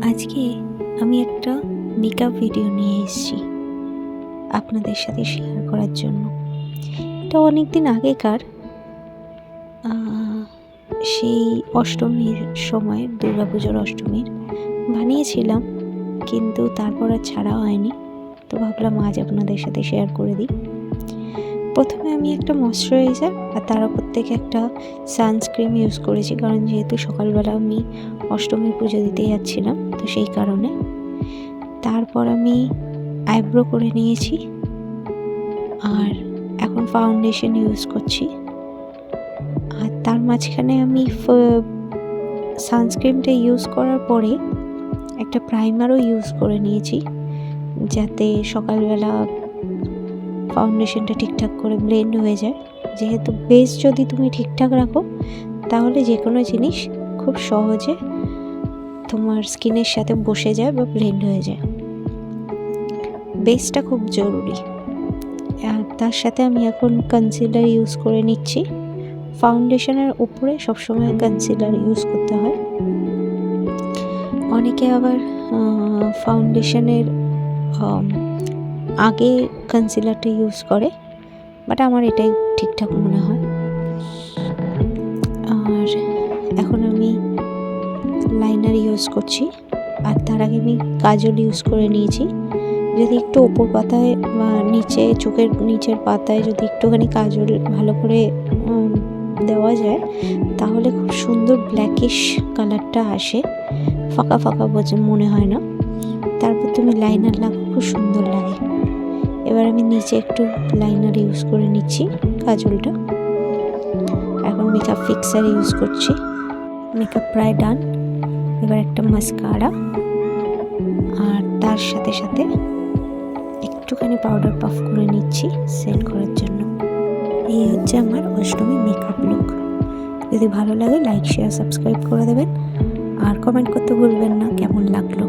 আজকে আমি একটা মেকআপ ভিডিও নিয়ে এসেছি আপনাদের সাথে শেয়ার করার জন্য। এটা অনেক দিন আগেকার, সেই অষ্টমীর সময়, দুর্গাপুজোর অষ্টমীর বানিয়েছিলাম, কিন্তু তারপর আর ছাড়া হয়নি। তো ভাবলাম আজ আপনাদের সাথে শেয়ার করে দিই। প্রথমে আমি একটা ময়শ্চারাইজার আর তার উপর থেকে একটা সানস্ক্রিন ইউজ করেছি, কারণ যেহেতু সকালবেলা আমি অষ্টমীর পুজো দিতে যাচ্ছিলাম, তো সেই কারণে। তারপর আমি আইব্রো করে নিয়েছি আর এখন ফাউন্ডেশন ইউজ করছি। আর তার মাঝখানে আমি সানস্ক্রিনটা ইউজ করার পরে একটা প্রাইমারও ইউজ করে নিয়েছি, যাতে সকালবেলা ফাউন্ডেশনটা ঠিকঠাক করে ব্লেন্ড হয়ে যায়। যেহেতু বেস যদি তুমি ঠিকঠাক রাখো, তাহলে যে কোনো জিনিস খুব সহজে তোমার স্কিনের সাথে বসে যায় বা ব্লেন্ড হয়ে যায়। বেসটা খুব জরুরি। আর তার সাথে আমি এখন কনসিলার ইউজ করে নিচ্ছি। ফাউন্ডেশনের উপরে সবসময় কনসিলার ইউজ করতে হয়। অনেকে আবার ফাউন্ডেশনের আগে কনসিলারটা ইউজ করে, বাট আমার এটাই ঠিকঠাক মনে হয়। আর এখন আমি লাইনার ইউজ করছি, আর তার আগে আমি কাজল ইউজ করে নিয়েছি। যদি একটু ওপর পাতায় বা নিচে চোখের নিচের পাতায় যদি একটুখানি কাজল ভালো করে দেওয়া যায়, তাহলে খুব সুন্দর ব্ল্যাকিশ কালারটা আসে, ফাঁকা ফাঁকা মনে হয় না। তারপর তুমি লাইনার লাগাও, খুব সুন্দর লাগে। এবার আমি নিচে একটু লাইনার ইউজ করে নিচ্ছি, কাজলটা। এখন মেকআপ ফিক্সার ইউজ করছি। মেকআপ প্রায় ডান। এবার একটা মাস্কারা, আর তার সাথে সাথে একটুখানি পাউডার পাফ করে নিচ্ছি সেট করার জন্য। এই হচ্ছে আমার অষ্টমী মেকআপ লুক। যদি ভালো লাগে লাইক, শেয়ার, সাবস্ক্রাইব করে দেবেন, আর কমেন্ট করতে ভুলবেন না কেমন লাগলো।